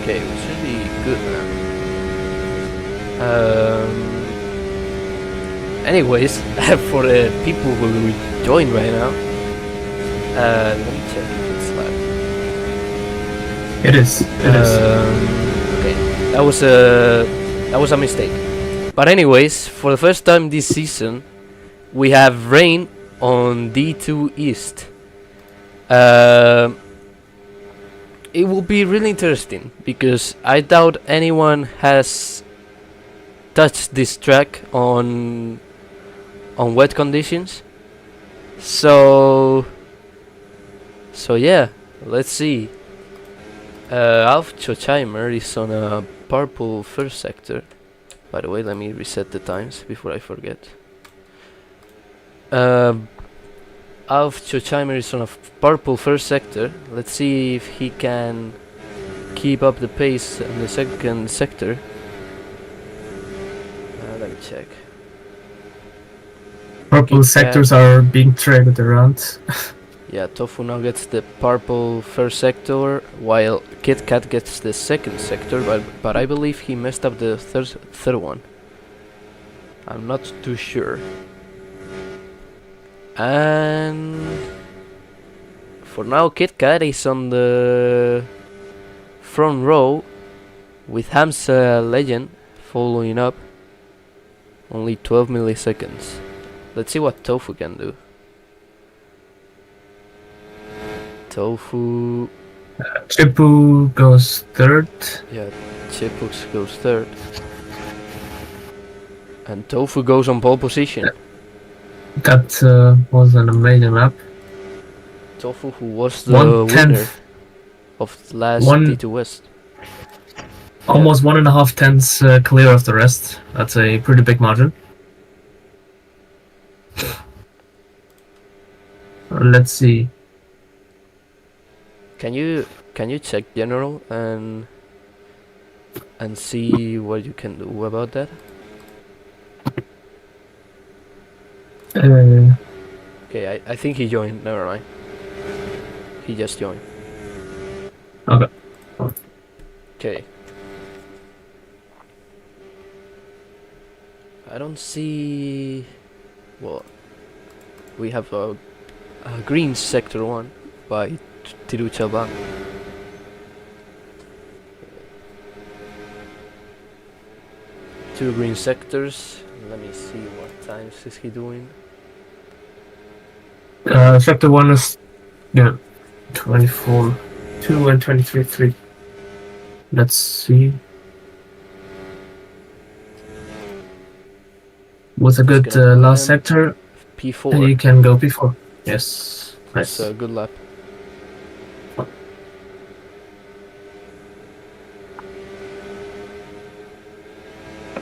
Okay, we should be good now. Anyways, for the people who will join right now, let me check if it's live. It is. Okay, that was a mistake. But anyways, for the first time this season, we have rain on D2 East. It will be really interesting because I doubt anyone has touched this track on wet conditions. So yeah, let's see. Alf Chochheimer is on a purple first sector. By the way, let me reset the times before I forget. Alf Chochheimer is on a purple first sector. Let's see if he can keep up the pace in the second sector. Let me check. Purple sectors are being traded around. Yeah, Tofu now gets the purple first sector, while Kit Kat gets the second sector, but I believe he messed up the third one. I'm not too sure. And for now, Kit Kat is on the front row with Hamza Legend following up. Only 12 milliseconds. Let's see what Tofu can do. Tofu. Chipu goes third. Yeah, Chipux goes third. And Tofu goes on pole position. That was an amazing lap. Tofu, who was the winner of the last D2 West. Almost 1.5 tenths clear of the rest. That's a pretty big margin. Let's see. Can you check general and see what you can do about that? Okay, I think he joined. Never mind. He just joined. Okay. Okay. I don't see. Well, we have a green sector 1 by Tiru Chalban. Two green sectors. Let me see what times is he doing. Sector 1 is 24.2 and 23.3. Let's see. With a good last sector, P4. you can go P4. Yes. That's a good lap.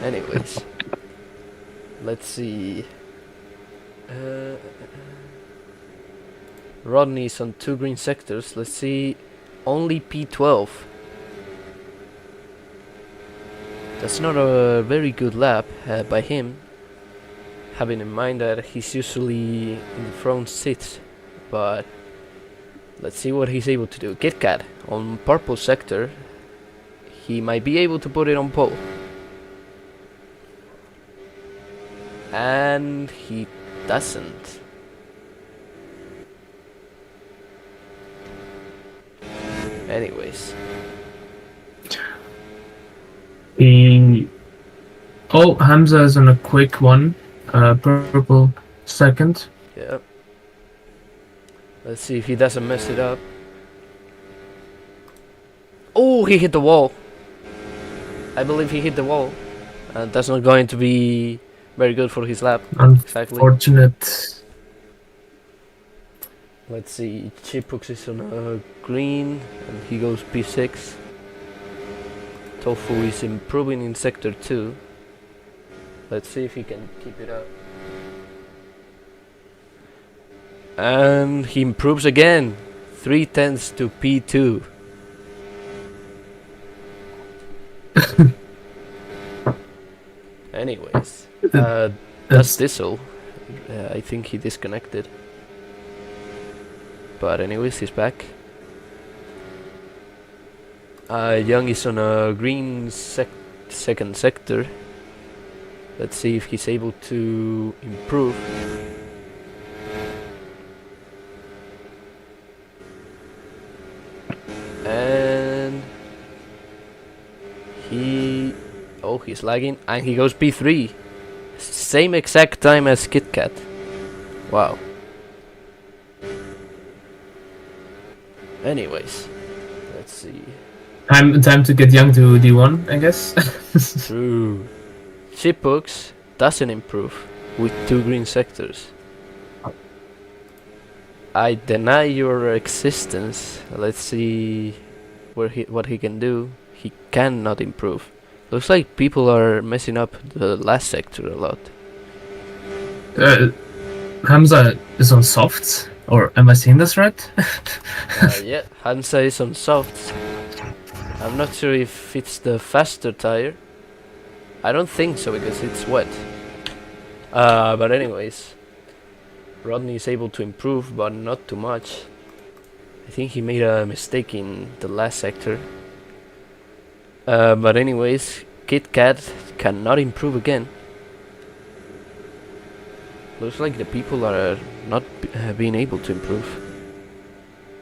Anyways, let's see. Rodney's on 2 green sectors. Let's see. Only P12. That's not a very good lap by him, having in mind that he's usually in the front seats. But let's see what he's able to do. Kit Kat on purple sector. He might be able to put it on pole. And he doesn't. Anyways. Hamza is on a quick one. Purple second. Yeah. Let's see if he doesn't mess it up. Oh, he hit the wall. I believe he hit the wall. That's not going to be very good for his lap. Unfortunate. Exactly. Let's see. Chipux is on a green and he goes P6. Tofu is improving in sector 2. Let's see if he can keep it up. And he improves again. 3 tenths to P2. Anyways, that's Thistle. I think he disconnected. But anyways, he's back. Young is on a green second sector. Let's see if he's able to improve. And he's lagging, and he goes P3. Same exact time as KitKat. Wow. Anyways, let's see. Time to get Young to D1, I guess. True. Chipbooks doesn't improve with 2 green sectors. I deny your existence. Let's see what he can do. He cannot improve. Looks like people are messing up the last sector a lot. Hamza is on softs, or am I seeing this right? Yeah, Hansa is on softs. I'm not sure if it's the faster tire. I don't think so because it's wet. But anyways, Rodney is able to improve, but not too much. I think he made a mistake in the last sector. But anyways, KitKat cannot improve again. Looks like the people are not being able to improve.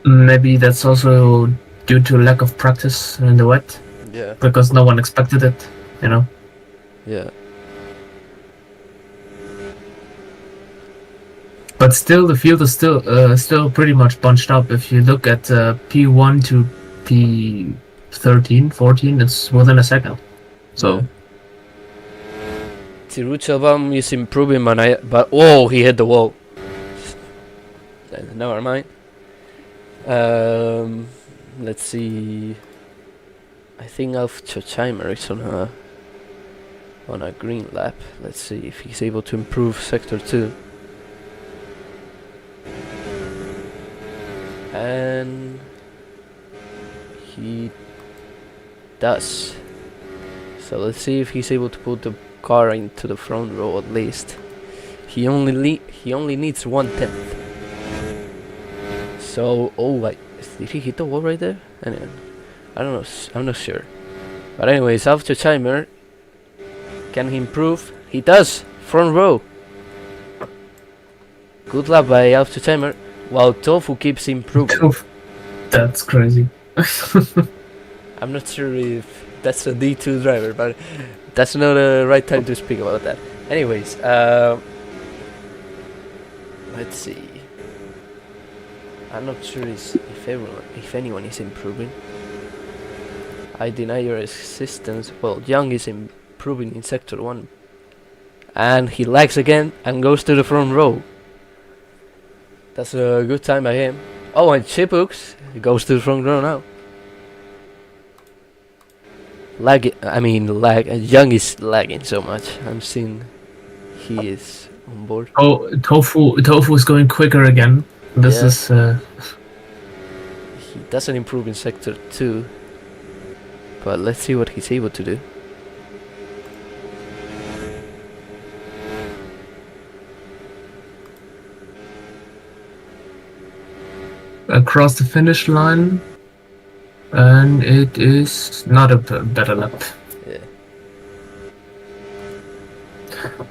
Maybe that's also due to lack of practice in the wet. Yeah. Because no one expected it, you know. Yeah. But still, the field is still pretty much bunched up. If you look at P1 to P13, 14, it's within a second. So. Yeah. Tiruchelbaum is improving, but oh, he hit the wall. Never mind. Let's see. I think Alf Chochheimer is on a green lap. Let's see if he's able to improve sector 2. And he does. So let's see if he's able to put the car into the front row at least. He only needs 1/10. So did he hit the wall right there? Anyway, I don't know. I'm not sure. But anyways, after Chimer, can he improve? He does. Front row. Good lap by After Chimer. While Tofu keeps improving. That's crazy. I'm not sure if that's a D2 driver, but that's not the right time to speak about that. Anyways, let's see. I'm not sure if anyone is improving. I deny your existence. Well, Young is improving in sector 1. And he lags again and goes to the front row. That's a good time by him. Oh, and Chipbooks goes to the front row now. Young is lagging so much. I'm seeing he is on board. Oh, Tofu is going quicker again. This is. He doesn't improve in sector 2, but let's see what he's able to do. Across the finish line, and it is not a better lap. Yeah.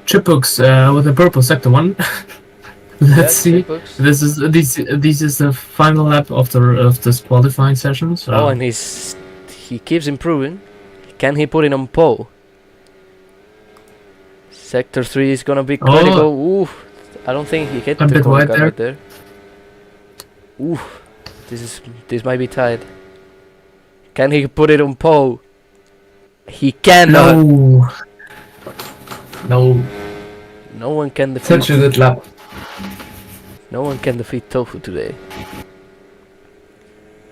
Chipbooks with a purple sector 1. Let's see. Chipbooks. This is the final lap of this qualifying session. So. Oh, and he keeps improving. Can he put it on pole? Sector 3 is gonna be critical. Ooh, I don't think he hit the corner guy right there. Ooh, this might be tied. Can he put it on pole? He cannot. No. No one can defeat. Such a good lap. No one can defeat Tofu today.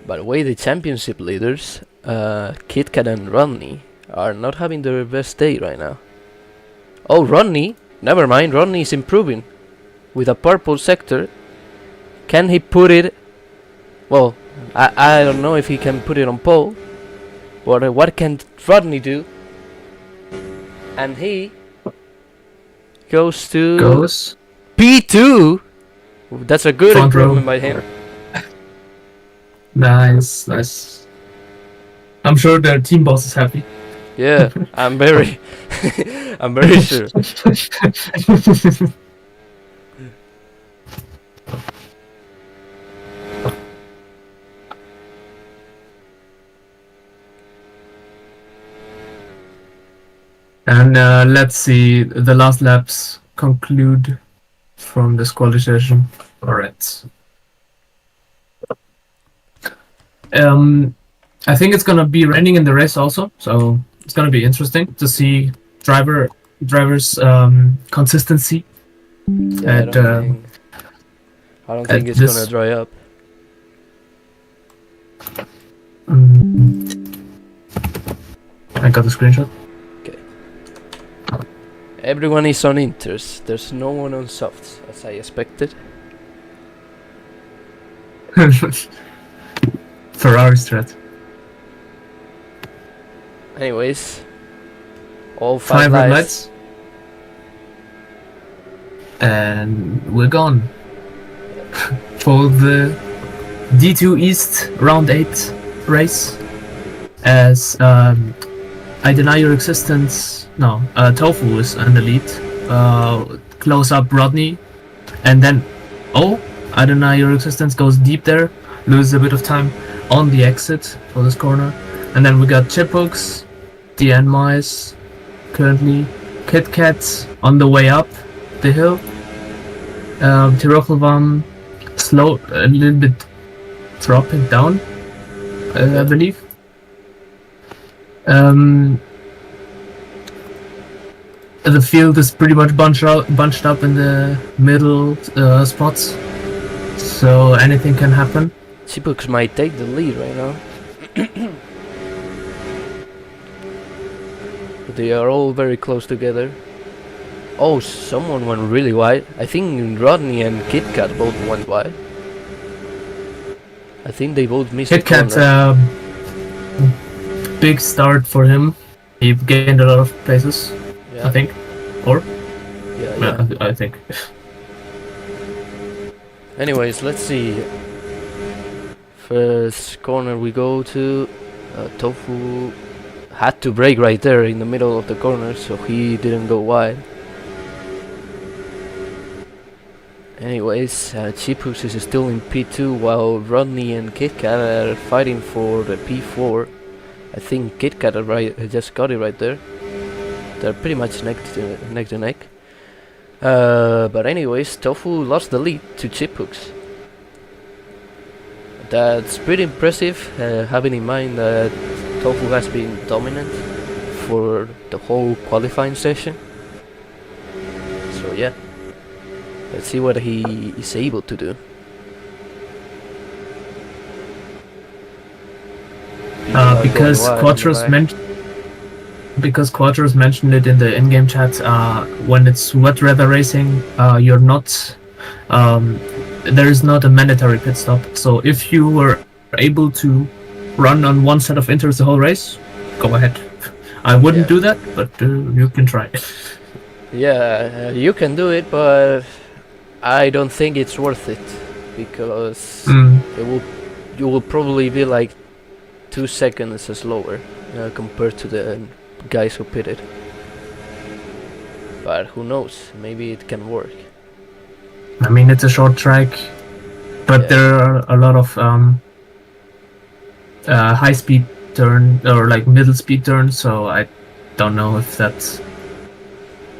By the way, the championship leaders, KitKat and Rodney, are not having their best day right now. Oh, Rodney? Never mind, Rodney is improving. With a purple sector. Can he put it... Well, I don't know if he can put it on pole. But what can Rodney do? And he... goes to... P2? That's a good improvement by him. Nice. I'm sure their team boss is happy. Yeah, I'm very, I'm very sure. And let's see the last laps conclude from this quality session. All right. I think it's gonna be raining in the race also, so it's gonna be interesting to see drivers consistency. Yeah, I don't think it's gonna dry up. I got the screenshot. Everyone is on inters. There's no one on softs, as I expected. Ferrari strat. Anyways, all 5 red lights. lights. And we're gone. For the D2 East Round 8 race. As I Deny Your Existence. No, Tofu is in the lead. Close up Rodney. And then, I Deny Your Existence goes deep there. Loses a bit of time on the exit for this corner. And then we got Chiphooks, DN Mice, currently. Kit Kat on the way up the hill. Tirochelvam slow, a little bit dropping down, I believe. The field is pretty much bunched up in the middle spots, so anything can happen. Chiphooks might take the lead right now. But they are all very close together. Oh, someone went really wide. I think Rodney and Kit Kat both went wide. I think they both missed Kit Kat, big start for him. He gained a lot of places, yeah. I think. Or? Yeah. I think. Anyways, let's see. First corner we go to. Tofu had to brake right there in the middle of the corner, so he didn't go wide. Anyways, Chiphooks is still in P2 while Rodney and Kit Kat are fighting for the P4. I think Kit Kat just got it right there. They're pretty much neck to neck. But anyways, Tofu lost the lead to Chiphooks. That's pretty impressive, having in mind that Tofu has been dominant for the whole qualifying session. So yeah. Let's see what he is able to do. Because Quattros mentioned it in the in-game chat, when it's wet weather racing, you're not there is not a mandatory pit stop. So if you were able to run on one set of inters the whole race, go ahead. I wouldn't do that, but you can try. Yeah, you can do it, but I don't think it's worth it, because you will probably be like 2 seconds slower compared to the guys who pitted. But who knows? Maybe it can work. I mean, it's a short track, but there are a lot of high speed turn or like middle speed turns, so I don't know if that's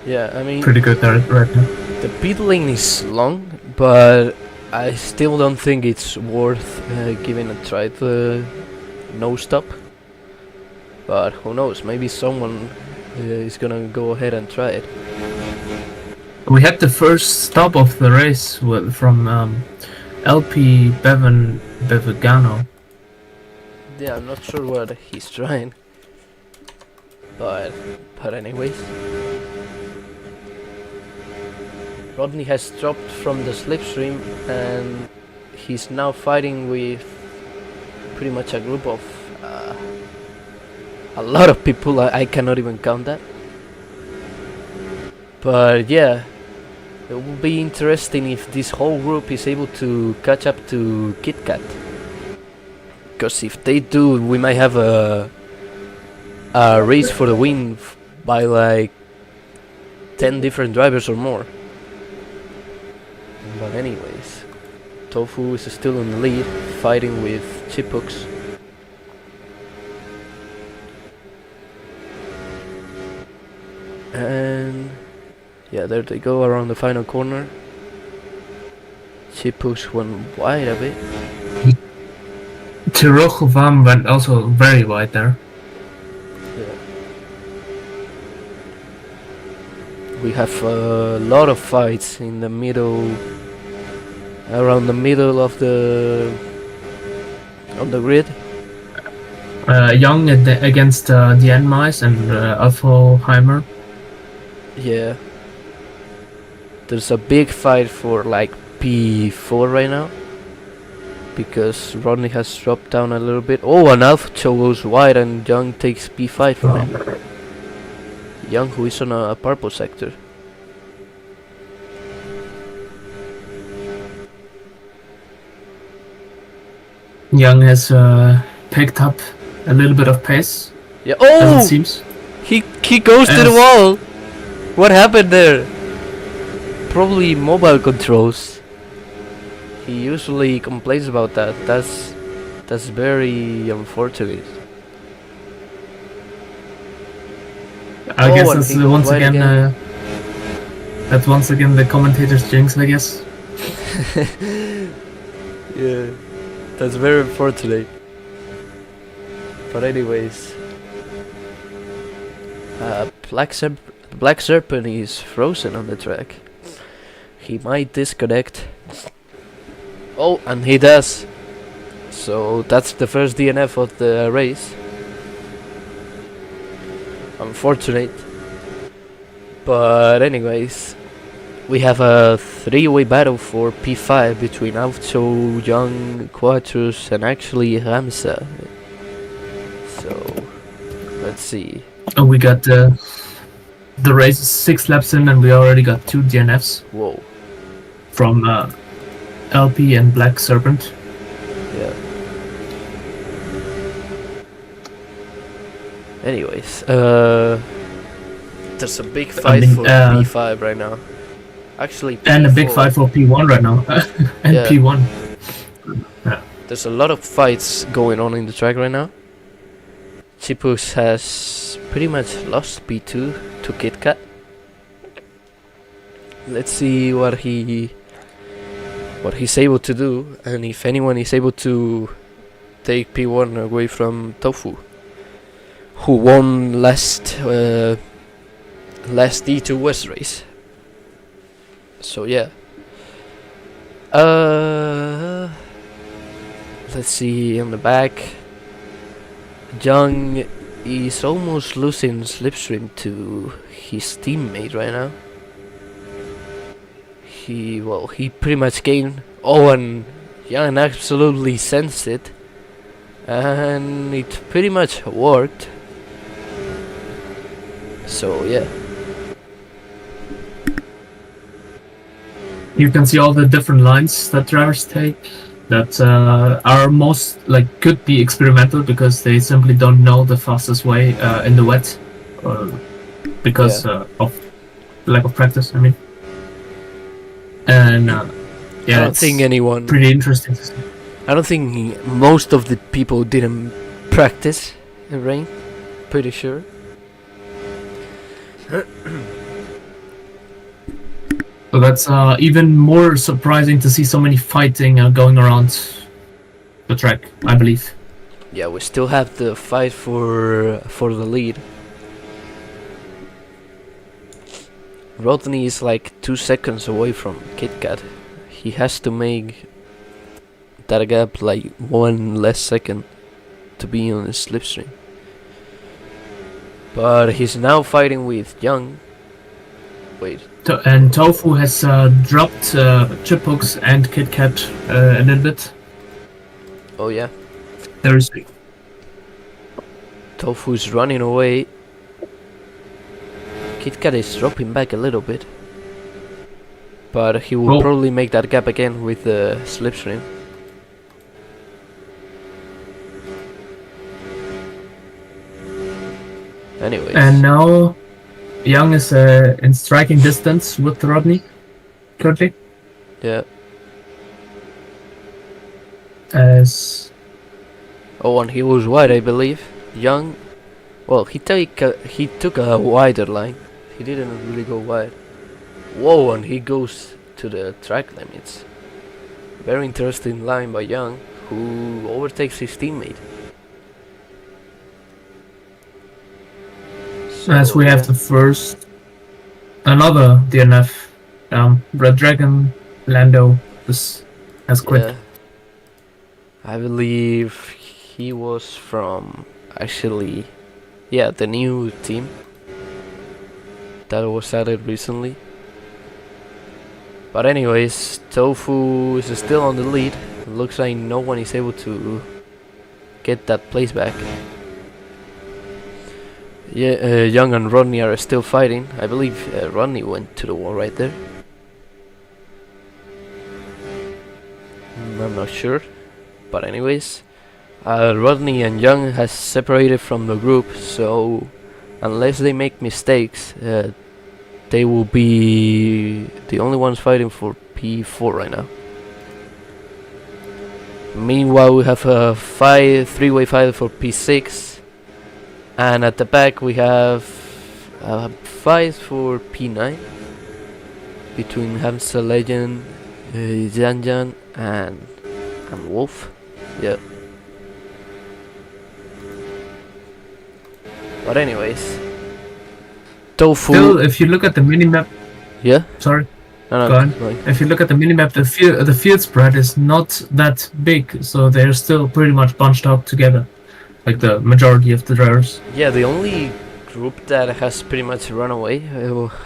I mean, pretty good there right now. The pit lane is long, but I still don't think it's worth giving a try to no stop. But who knows? Maybe someone is gonna go ahead and try it. We had the first stop of the race from LP Bevegano. Yeah, I'm not sure what he's trying. But anyways. Rodney has dropped from the slipstream and he's now fighting with pretty much a group of a lot of people. I cannot even count that. But yeah, it will be interesting if this whole group is able to catch up to Kit Kat. Because if they do, we might have a a race for the win by like 10 different drivers or more. But anyways, Tofu is still in the lead, fighting with Chiphooks. And yeah, there they go around the final corner. Chiphooks went wide a bit. Tirochovam went also very wide there. Yeah. We have a lot of fights in the middle, around the middle of the grid. Young against the Enmice and Alfheimer. Yeah. There's a big fight for like P4 right now, because Rodney has dropped down a little bit. Oh, and Alpha goes wide and Young takes P5 from him. Young, who is on a purple sector. Young has picked up a little bit of pace. Yeah. As Oh! it seems. He goes to the wall! What happened there? Probably mobile controls. He usually complains about that. That's very unfortunate. I guess and that's he once went again. That's once again the commentator's jinx, I guess. Yeah, that's very unfortunate. But anyways, Black Serpent is frozen on the track. He might disconnect. Oh, and he does. So that's the first DNF of the race. Unfortunate. But anyways, we have a three-way battle for P5 between Auto, Young, Quatrus, and actually Ramsa. So let's see. Oh, we got the race is 6 laps in, and we already got 2 DNFs. Whoa. From LP and Black Serpent. Yeah. Anyways, there's a big fight for P5 right now. Actually, P4. And a big fight for P1 right now. And Yeah. P1. Yeah. There's a lot of fights going on in the track right now. Chiphooks has pretty much lost P2 to KitKat. Let's see what he's able to do, and if anyone is able to take P1 away from Tofu, who won last D2 West race. So yeah. Let's see on the back. Young is almost losing slipstream to his teammate right now. He pretty much gained. Oh, and Young absolutely sensed it, and it pretty much worked. So yeah. You can see all the different lines that drivers take that are most could be experimental because they simply don't know the fastest way in the wet because of lack of practice. I mean, and I don't think anyone. Pretty interesting to see. I don't think most of the people didn't practice in rain. Pretty sure. So that's even more surprising to see so many fighting going around the track, I believe. Yeah, we still have the fight for the lead. Rodney is like 2 seconds away from KitKat. He has to make that gap like 1 less second to be on the slipstream. But he's now fighting with Young. Wait. And Tofu has dropped Chiphooks and KitKat a little bit. Oh yeah. There's Tofu's running away. KitKat is dropping back a little bit. But he will probably make that gap again with the slipstream. Anyways. And now Young is in striking distance with Rodney currently. Yeah. As Oh, and he was wide, I believe. Young. Well, he took a wider line. He didn't really go wide. Whoa, and he goes to the track limits. Very interesting line by Young, who overtakes his teammate. So, as we have the first another DNF, Red Dragon Lando has quit. yeah. I believe he was from actually, yeah, the new team that was added recently. But anyways, Tofu is still on the lead. Looks like no one is able to get that place back. Yeah, Young and Rodney are still fighting. I believe Rodney went to the wall right there. I'm not sure. But anyways, Rodney and Young has separated from the group, so unless they make mistakes, they will be the only ones fighting for P4 right now. Meanwhile, we have a three-way fight for P6, and at the back we have a fight for P9 between Hamza Legend, Janjan, and Wolf. Yeah. But anyways, Tofu. Still, if you look at the minimap, Yeah. sorry, No, go on. like, If you look at the minimap, the field spread is not that big, so they're still pretty much bunched up together, like the majority of the drivers. yeah, the only group that has pretty much run away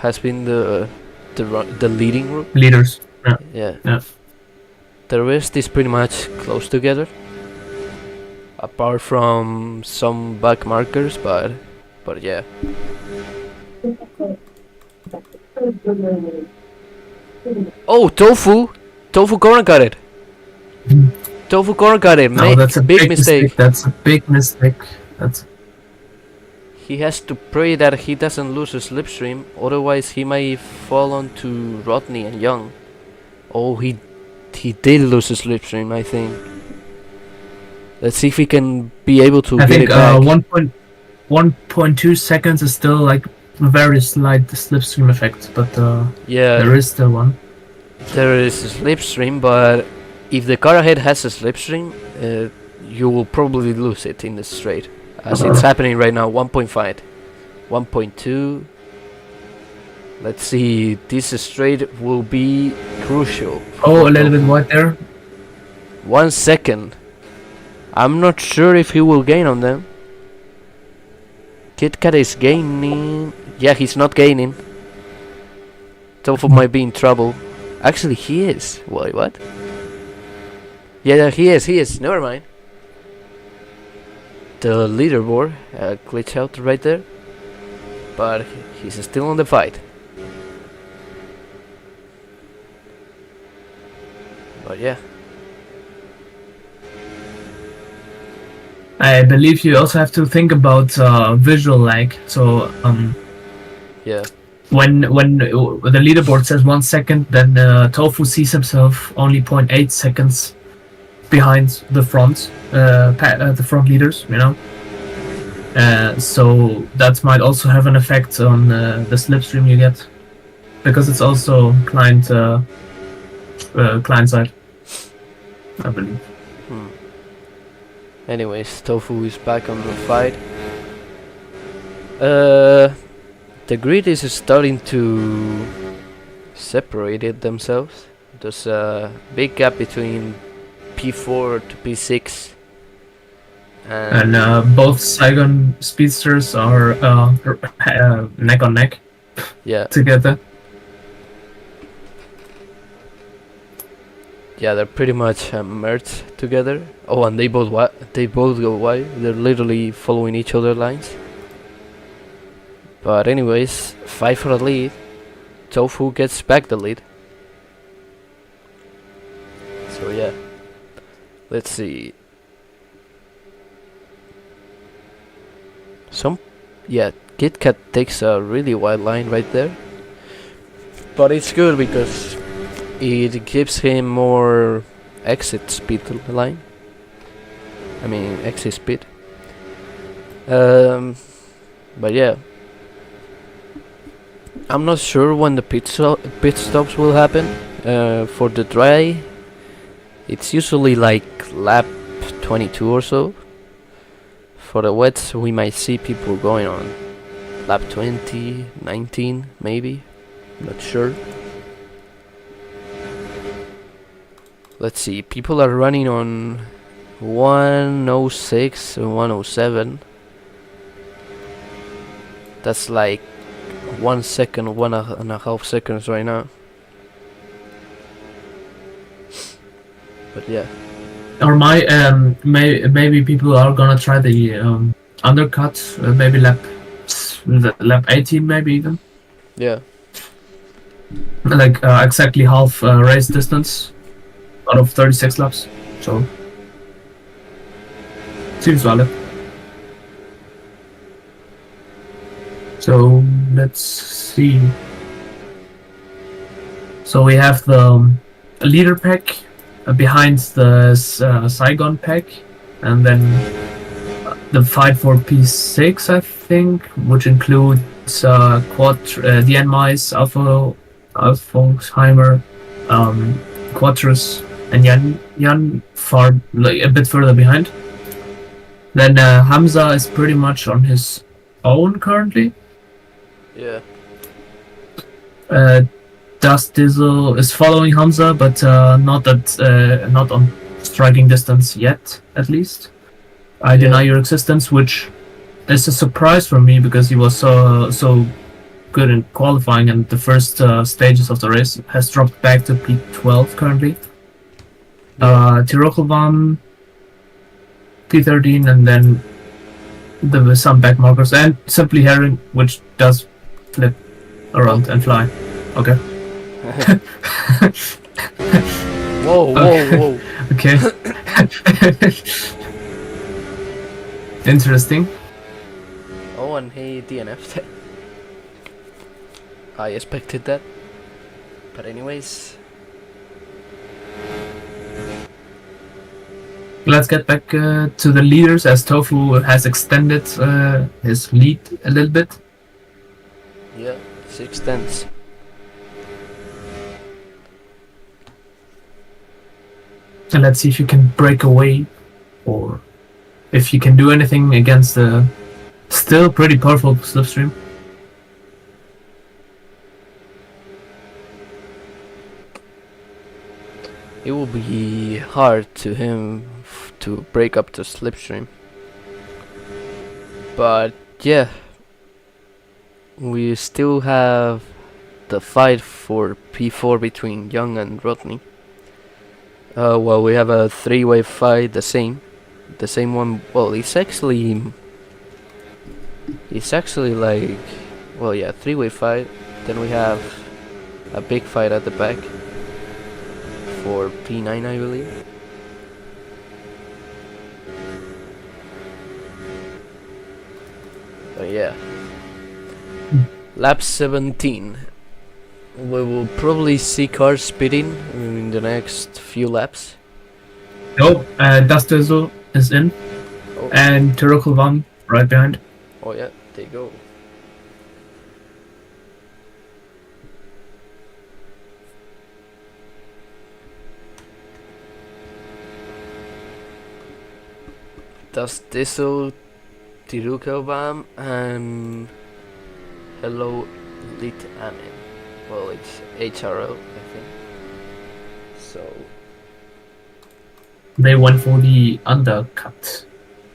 has been the leading group. Leaders. Yeah. Yeah. Yeah. The rest is pretty much close together, apart from some back markers, but yeah. Oh, Tofu corner got it. Tofu corner got it. No, that's a big mistake. That's a big mistake. He has to pray that he doesn't lose a slipstream, otherwise he might fall onto Rodney and Young. Oh, he did lose a slipstream, I think. Let's see if he can be able to I get think it back. 1.2 seconds is still like a very slight slipstream effect, but Yeah, there is still one. there is a slipstream, but if the car ahead has a slipstream, you will probably lose it in the straight, as it's happening right now. 1.5, 1.2. Let's see, this straight will be crucial. Oh, a little bit wide there. 1 second. I'm not sure if he will gain on them. KitKat is gaining. Yeah, he's not gaining. Tofu might be in trouble. Actually, he is. Wait, what? Yeah, he is. Never mind. The leaderboard glitched out right there. But he's still on the fight. But yeah. I believe you also have to think about visual lag. So Yeah. when the leaderboard says 1 second, then Tofu sees himself only 0.8 seconds behind the front leaders, you know. So that might also have an effect on the slipstream you get, because it's also client side, I believe. Anyways, Tofu is back on the fight. The grid is starting to separate it themselves. There's a big gap between P4 to P6. And both Saigon speedsters are neck on neck Yeah, together. yeah, they're pretty much merged together. Oh, and they both go wide. They're literally following each other's lines. But anyways, fight for the lead. Tofu gets back the lead. So yeah, let's see. KitKat takes a really wide line right there. But it's good because it gives him more exit speed line. I mean exit speed. But yeah, I'm not sure when the pit stops will happen. For the dry, it's usually like lap 22 or so. For the wets, we might see people going on lap 20, 19 maybe. Not sure. Let's see, people are running on 106 and 107. That's like 1 second, 1.5 seconds right now. But yeah. Or maybe people are gonna try the undercut, maybe lap 18, maybe even. Yeah. Like exactly half race distance out of 36 laps. So seems valid. So let's see. So we have the leader pack behind the Saigon pack, and then the fight for P6, I think, which includes the Enmais, Alphonsheimer, Quattros, and Jan far, like, a bit further behind. Then Hamza is pretty much on his own currently. Yeah. Dust Dizzle is following Hamza, but not on striking distance yet, at least. I deny your existence, which is a surprise for me because he was so good in qualifying, and the first stages of the race has dropped back to P12 currently. Tirokelvan, P13, and then there were some back markers, and Simply Herring, which does flip around and fly. Okay. Whoa. Okay. Interesting. Oh, and he DNF'd. I expected that. But anyways. Let's get back to the leaders, as Tofu has extended his lead a little bit. Yeah, 6/10. And let's see if you can break away, or if you can do anything against the still pretty powerful slipstream. It will be hard to him to break up the slipstream. But yeah, we still have the fight for P4 between Young and Rodney. Well, we have a three-way fight, the same one. Well, it's actually like, well, yeah, three-way fight. Then we have a big fight at the back for P9, I believe. But yeah, lap 17. We will probably see cars speeding in the next few laps. No, Dastezo is in, and Tirokelvan right behind. Oh yeah, they go. Dastezo, Tirokelvan, and Hello Lit Amen. Well, it's HRO, I think. So They went for the undercut.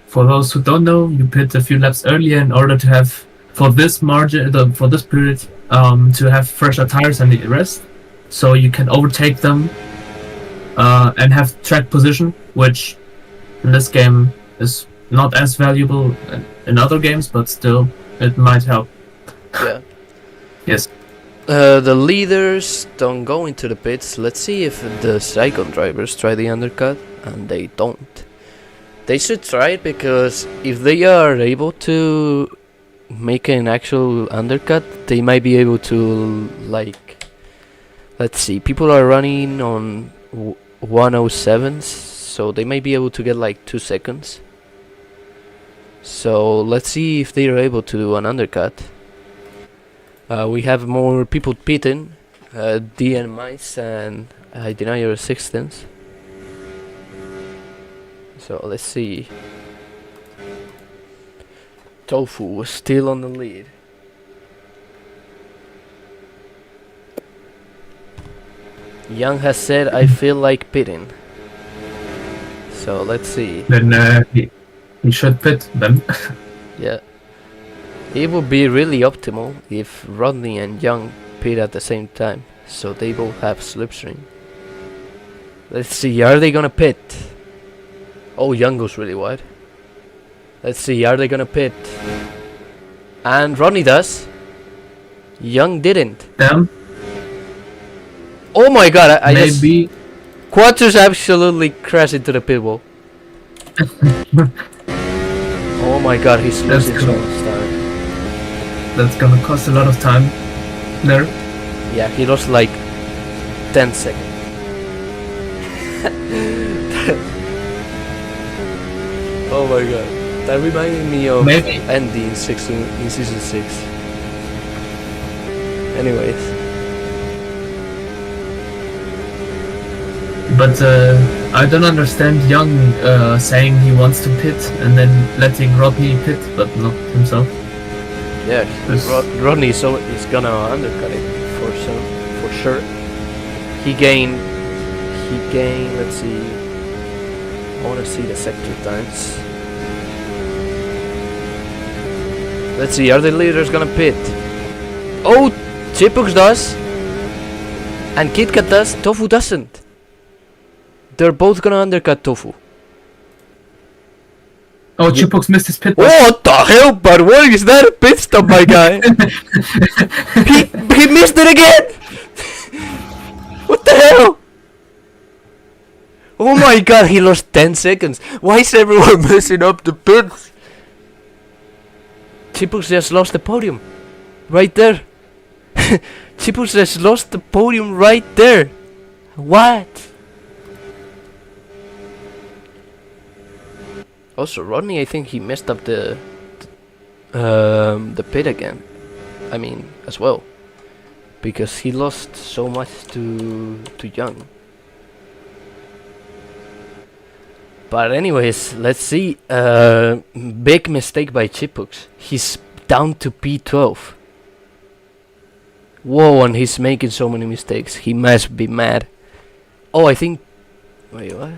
For those who don't know, you pit a few laps earlier in order to have, for this margin, for this period, to have fresher tires and the rest, so you can overtake them and have track position, which in this game is not as valuable in other games, but still it might help. yeah. Yes. The leaders don't go into the pits. Let's see if the Saigon drivers try the undercut, and they don't. They should try it, because if they are able to make an actual undercut, they might be able to, like, let's see, people are running on 107s, so they might be able to get like 2 seconds. So let's see if they are able to do an undercut. We have more people pitting, D and Mice, and I deny your assistance. So let's see. Tofu was still on the lead. Young has said, I feel like pitting. So let's see. Then he should pit them. Yeah. It would be really optimal if Rodney and Young pit at the same time, so they both have slipstream. Let's see, are they gonna pit? Oh, Young goes really wide. Let's see, are they gonna pit? And Rodney does. Young didn't. Damn. Oh my god, I Maybe. just... Quattros absolutely crashed into the pit wall. Oh my god, he's losing so much time. That's gonna cost a lot of time there. Yeah, he lost like 10 seconds. Oh my god. That reminded me of Maybe. Andy in season 6. Anyways. But I don't understand Young saying he wants to pit and then letting Rodney pit, but not himself. Yeah, This- Rodney is gonna undercut it for sure. He gained, let's see, I wanna see the sector times. Let's see, are the leaders gonna pit? Oh, Chipux does, and KitKat does, Tofu doesn't. They're both gonna undercut Tofu. Oh, Chipux missed his pit. What the hell, but what is that a pit stop, my guy? he missed it again! What the hell? Oh my god, he lost 10 seconds. Why is everyone messing up the pits? Chipux just lost the podium. Right there. Chipux just lost the podium right there. What? Also, Rodney, I think he messed up the pit again. I mean, as well, because he lost so much to Young. But anyways, let's see. Big mistake by Chipux. He's down to P12. Whoa, and he's making so many mistakes. He must be mad. Oh, I think. Wait, what?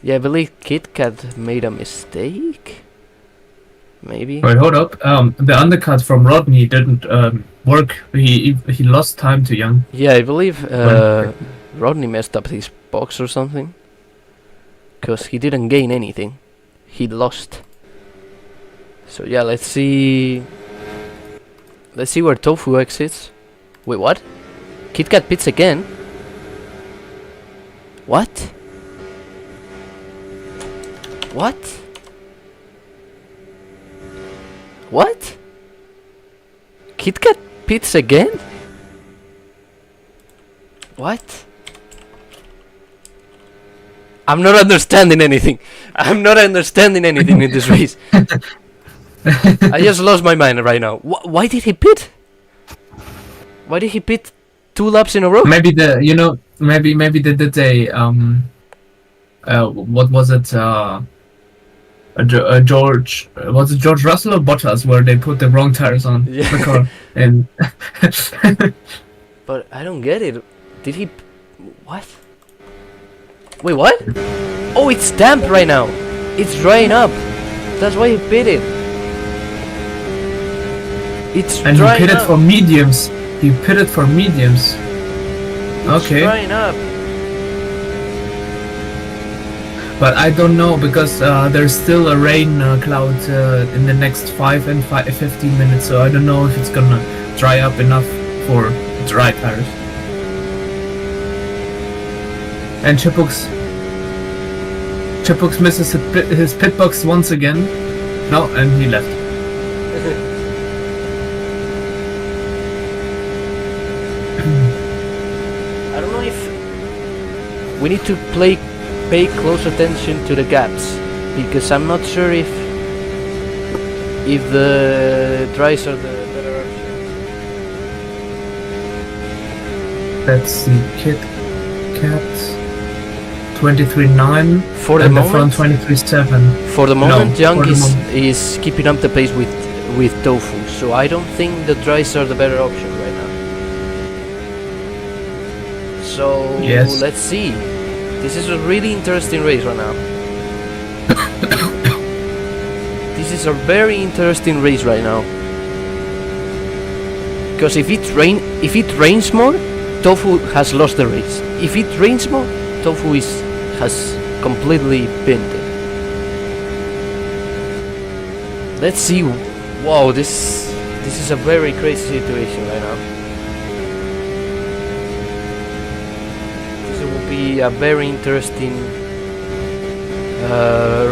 Yeah, I believe KitKat made a mistake. Maybe. Wait, hold up. The undercut from Rodney didn't work. He lost time to Young. Yeah, I believe Rodney messed up his box or something. Because he didn't gain anything. He lost. So yeah, let's see. Let's see where Tofu exits. Wait, what? KitKat pits again? What? What? What? KitKat pits again? What? I'm not understanding anything. I'm not understanding anything in this race. I just lost my mind right now. Why did he pit? Why did he pit 2 laps in a row? Maybe maybe they did what was it? George, was it George Russell or Bottas, where they put the wrong tires on the car? And But I don't get it. Did he? What? Wait, what? Oh, it's damp right now. It's drying up. That's why he pitted. It's and he drying pitted up. for mediums. He pitted for mediums. It's Okay. drying up. But I don't know because there's still a rain cloud in the next 5 and 15 minutes, so I don't know if it's gonna dry up enough for dry tires. And Chipux misses his pit box once again. No, and he left. I don't know if we need to pay close attention to the gaps, because I'm not sure if the dries are the better option. That's the Kit Kat 23.9 For the and the moment, front 23.7. for the moment, Young for the is moment. is keeping up the pace with Tofu, so I don't think the dries are the better option right now. So Yes. let's see. This is a really interesting race right now. This is a very interesting race right now. Because if it rains more, Tofu has lost the race. If it rains more, Tofu has completely pinned it. Let's see. Wow, this is a very crazy situation right now. This will be a very interesting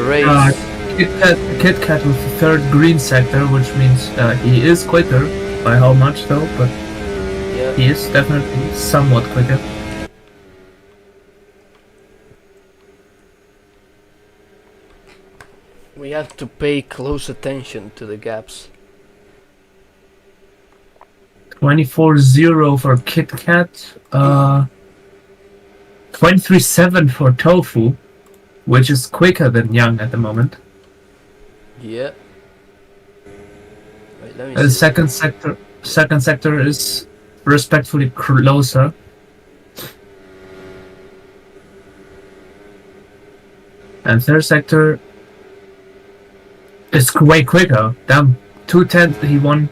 race. Kit Kat with the third green sector, which means he is quicker. By how much though? But Yeah. he is definitely somewhat quicker. We have to pay close attention to the gaps. 24.0 for Kit Kat. 23.7 for Tofu, which is quicker than Young at the moment. Yeah. Wait, let me The see. second sector is respectfully closer. And third sector is way quicker. Damn, 2/10. He won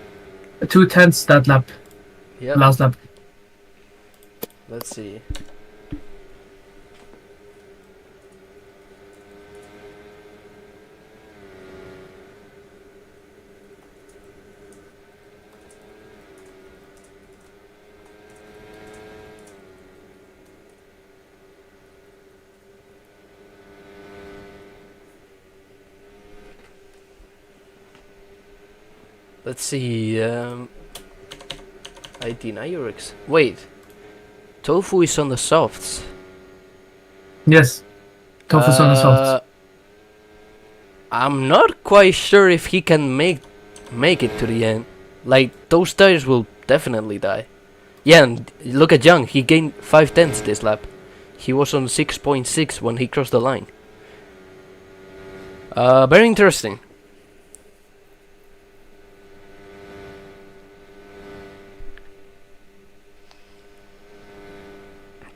2/10 that lap, Yeah. last lap. Let's see. Let's see. ID Nyrix. Wait. Tofu is on the softs. Yes, Tofu's on the softs. I'm not quite sure if he can make it to the end. Like, those tires will definitely die. Yeah, and look at Young. He gained 5/10 this lap. He was on 6.6 when he crossed the line. Very interesting.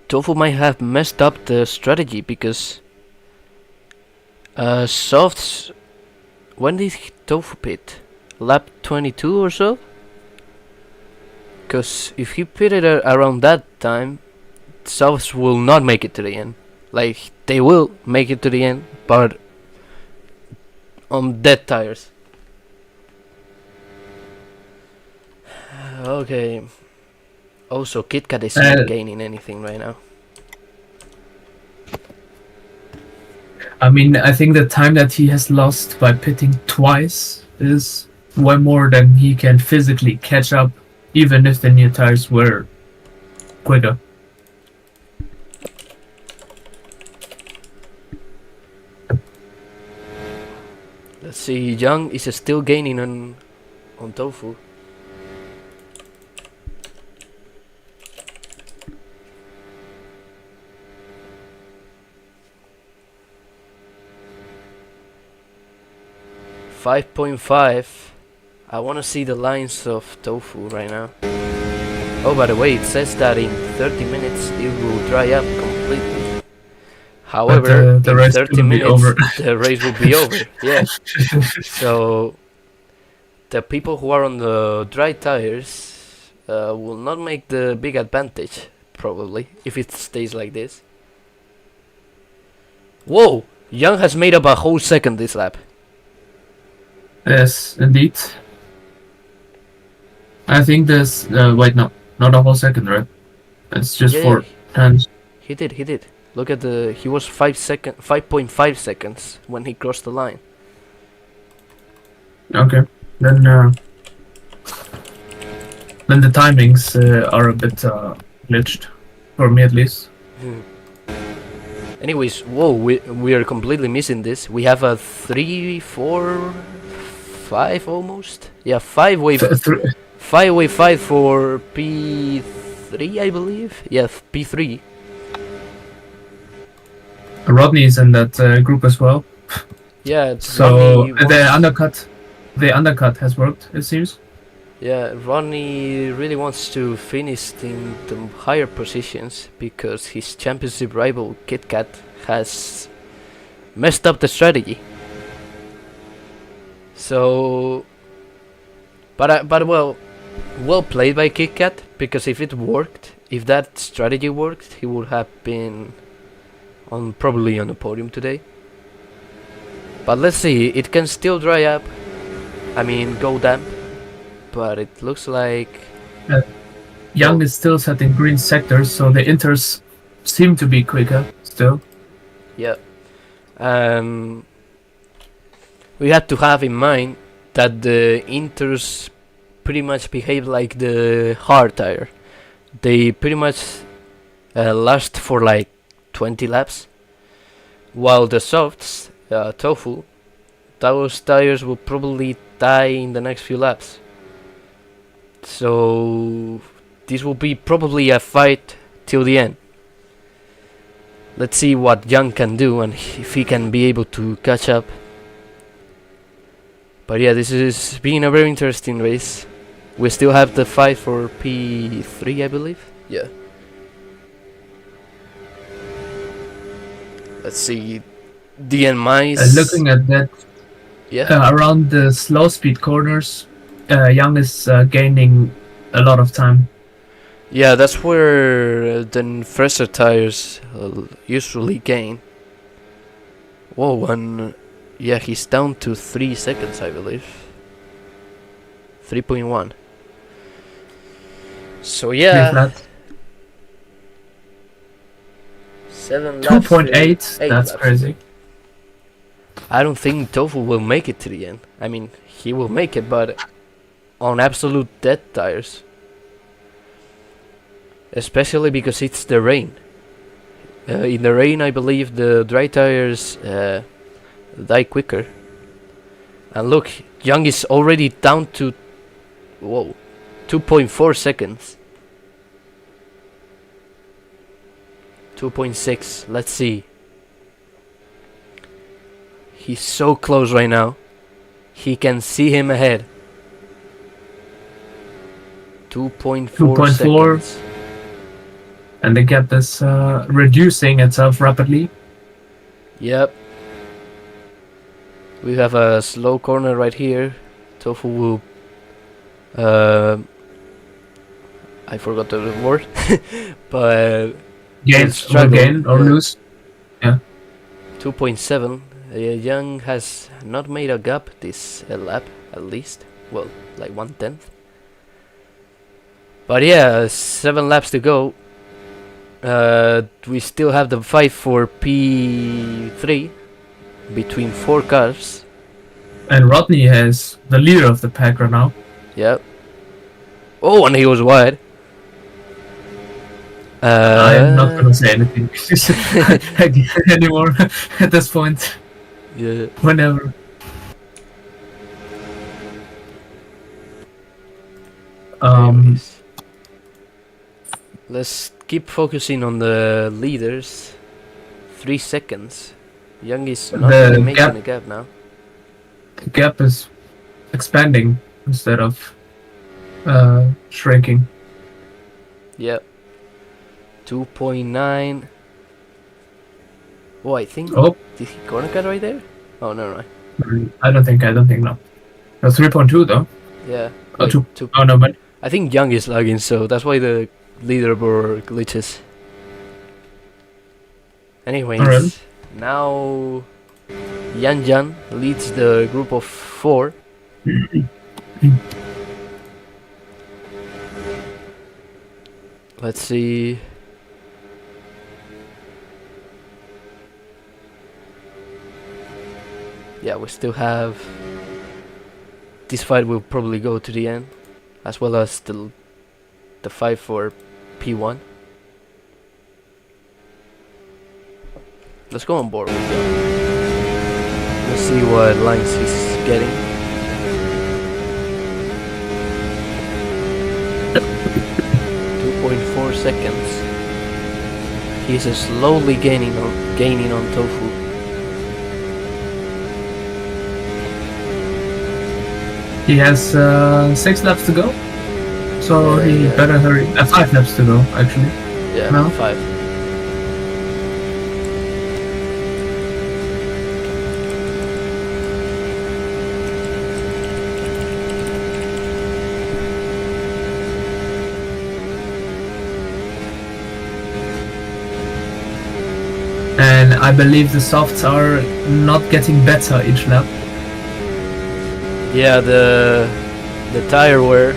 Tofu might have messed up the strategy because softs. When did Tofu pit? Lap 22 or so? Because if he pitted around that time, softs will not make it to the end. Like, they will make it to the end, but on dead tires. Okay. Also, KitKat is not gaining anything right now. I mean, I think the time that he has lost by pitting twice is way more than he can physically catch up, even if the new tires were quicker. Let's see, Young is still gaining on Tofu. .5. I want to see the lines of Tofu right now. Oh, by the way, it says that in 30 minutes it will dry up completely. However, the in race 30 will be minutes over. the race will be over. Yeah. So the people who are on the dry tires will not make the big advantage, probably, if it stays like this. Whoa! Young has made up a whole second this lap. Yes, indeed. I think this. Wait, no, not a whole second, right? It's just Yeah, 4 times. He did. Look at the. He was 5.5 seconds when he crossed the line. Okay. then the timings are a bit glitched, for me at least. Anyways, whoa, we are completely missing this. We have a 3, 4, 5 almost. Yeah, 5-way fight for P3, I believe. Yeah, P3. Rodney is in that group as well. Yeah, So Ronnie the undercut has worked, it seems. Yeah, Ronnie really wants to finish in the higher positions because his championship rival Kit Kat has messed up the strategy. So, but well played by Kit Kat, because if that strategy worked, he would have been probably on the podium today. But let's see, it can still dry up. I mean, go damp. But it looks like Young is still setting green sectors, so the inters seem to be quicker still. Yeah. We have to have in mind that the inters pretty much behave like the hard tire. They pretty much last for like 20 laps, while the softs, tofu, those tires will probably die in the next few laps. So this will be probably a fight till the end. Let's see what Young can do and if he can be able to catch up. But yeah, this is being a very interesting race. We still have the fight for P3, I believe. Yeah. Let's see. DNMI's Looking at that, yeah. Around the slow speed corners, Young is gaining a lot of time. Yeah, that's where the fresher tires usually gain. Whoa, and yeah, he's down to 3 seconds, I believe. 3.1. So yeah, 7 laps. 2.8. That's laps. crazy. I don't think Tofu will make it to the end. I mean, he will make it, but on absolute dead tires. Especially because it's the rain. In the rain, I believe the dry tires die quicker. And look, Young is already down to 2.4 seconds. 2.6. Let's see. He's so close right now. He can see him ahead. 2.4 seconds. And the gap is reducing itself rapidly. Yep. We have a slow corner right here. Tofu will... I forgot the word. But... gain or lose. Yeah. 2.7. Young has not made a gap this lap, at least. Well, like 1/10. But yeah, 7 laps to go. We still have the fight for P3 between 4 cars. And Rodney is the leader of the pack right now. Yep. Oh, and he was wide. I am not gonna say anything anymore at this point. Yeah. Whenever. Anyways, let's keep focusing on the leaders. 3 seconds. Young is not really making a gap now. The gap is expanding instead of shrinking. Yep. 2.9. Oh, I think. Oh, Did he corner cut right there? Oh, no. I don't think no. No, 3.2 though. Yeah. Oh, Wait, 2. Oh no, but I think Young is lagging, so that's why the leaderboard glitches. Anyways, Alright. now Yan leads the group of 4. Let's see. Yeah, we still have this fight will probably go to the end, as well as the fight for P1. Let's go on board with him. Let's see what lines he's getting. .4 seconds. He's slowly gaining on Tofu. He has 6 laps to go, so he yeah. better hurry. 5 laps to go, actually. Yeah, No? 5. And I believe the softs are not getting better each lap. Yeah, the tire wear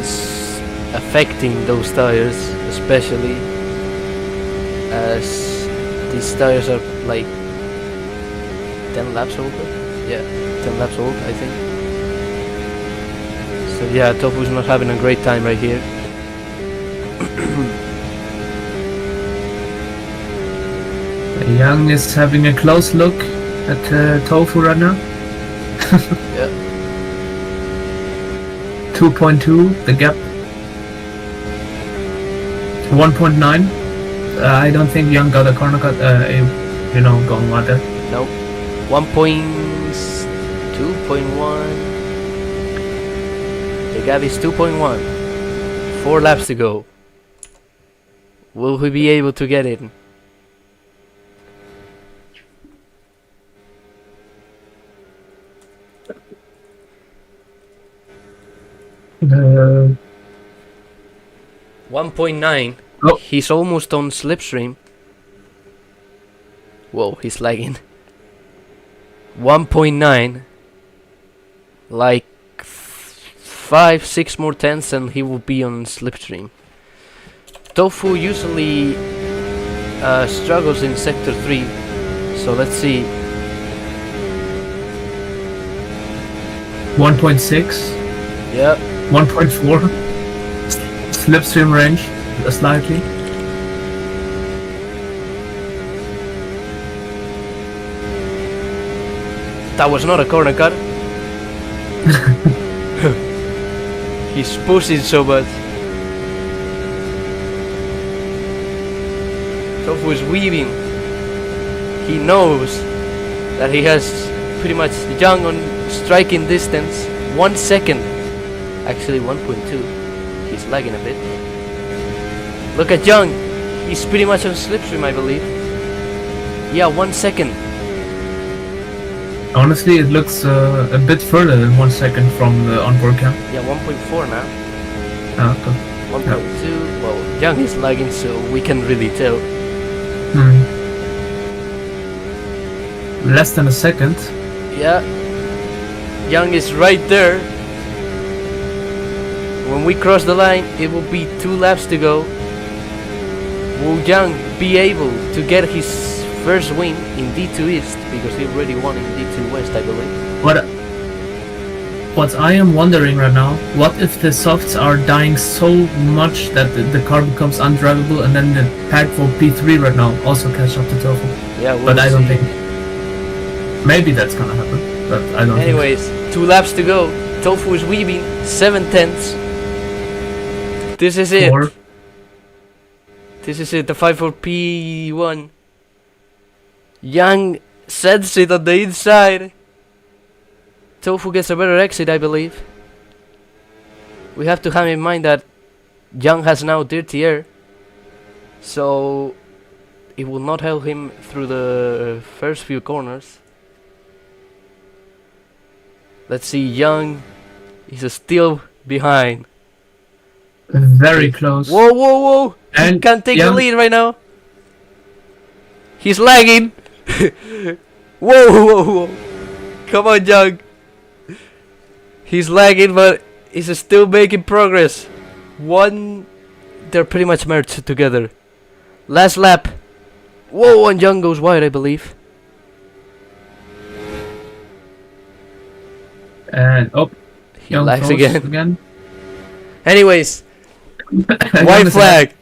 is affecting those tires, especially as these tires are like 10 laps old. Yeah, 10 laps old, I think. So yeah, Tofu's not having a great time right here. Young is having a close look at Tofu right now. Yeah. 2.2, the gap. 1.9. I don't think Young got a corner cut, going like that. No. 1.2.1. The gap is 2.1. 4 laps to go. Will he be able to get it? Uh, 1.9. Oh. He's almost on slipstream. Whoa, he's lagging. 1.9. Like 5-6 more tenths and he will be on slipstream. Tofu usually struggles in sector 3. So let's see. 1.6. Yeah. 1.4. Slipstream range, slightly. That was not a corner cut. He's pushing so much. Tofu is weaving. He knows that he has pretty much Young on striking distance. 1 second. Actually 1.2. He's lagging a bit. Look at Young. He's pretty much on slipstream, I believe. Yeah, 1 second. Honestly, it looks a bit further than 1 second from the onboard cam. Yeah, 1.4 now. Okay. 1.2. Well, Young is lagging, so we can really tell. Less than a second. Yeah. Young is right there. When we cross the line, it will be 2 laps to go. Will Young be able to get his first win in D2 East? Because he already won in D2 West, I believe. What I am wondering right now, what if the softs are dying so much that the car becomes undrivable and then the pack for P3 right now also catch up to Tofu? Yeah, we'll but I don't see. think. Maybe that's gonna happen, but I don't Anyways, 2 laps to go. Tofu is weaving 7 tenths. This is think. it. 4. This is it, the fight for P1. Young sends it on the inside. Tofu gets a better exit, I believe. We have to have in mind that Young has now dirty air, so it will not help him through the first few corners. Let's see, Young is still behind. Very close. Whoa, whoa, whoa! He And can't take the Young- lead right now. He's lagging. Whoa, whoa, whoa! Come on, Young. He's lagging, but he's still making progress. They're pretty much merged together. Last lap. Whoa, and Young goes wide, I believe. And He Young lags froze again. Anyways, white Young flag.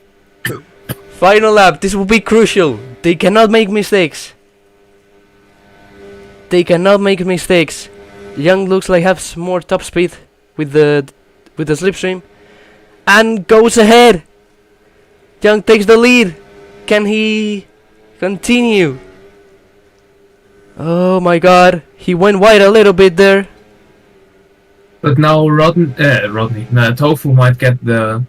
Final lap. This will be crucial. They cannot make mistakes. They cannot make mistakes. Young looks like has more top speed with the slipstream, and goes ahead. Young takes the lead. Can he continue? Oh my God! He went wide a little bit there. But now Rodney, Tofu might get the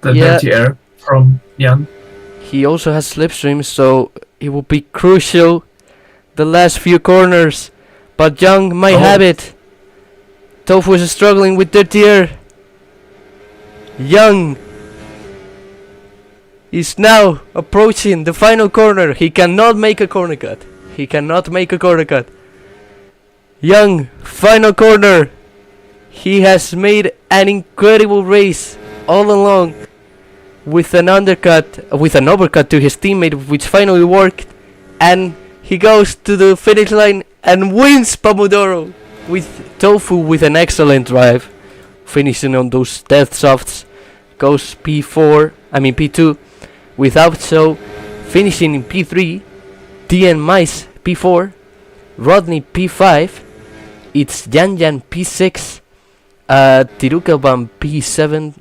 Yeah. dirty air from Young. He also has slipstream, so it will be crucial. The last few corners, but Young might have it. Tofu is struggling with dirty air. Young is now approaching the final corner. He cannot make a corner cut. He cannot make a corner cut. Young, final corner. He has made an incredible race all along with an overcut to his teammate, which finally worked, and he goes to the finish line and wins Pomodoro with Tofu with an excellent drive, finishing on those death softs. Goes P2 without so finishing in P3. DN Mice P4, Rodney P5, it's Yan P6, Tirukaban P7,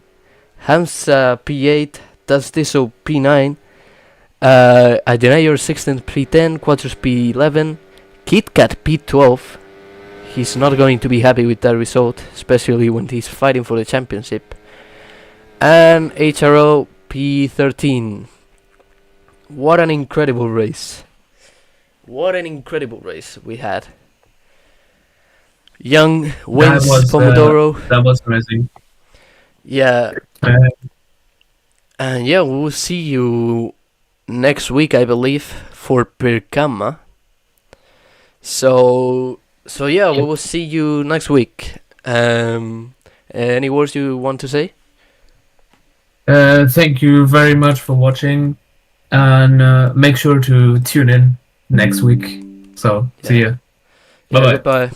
Hamza P8, Tastiso P9, Adenayor 16th P10, Quattros P11, KitKat P12. He's not going to be happy with that result, especially when he's fighting for the championship. And HRO P13. What an incredible race. What an incredible race we had. Young wins Pomodoro. That was amazing. Yeah. And yeah, we'll see you next week, I believe, for Perkama. So yeah, we will see you next week. Any words you want to say? Thank you very much for watching, and make sure to tune in next week. So, see ya. Yeah, Bye-bye. goodbye.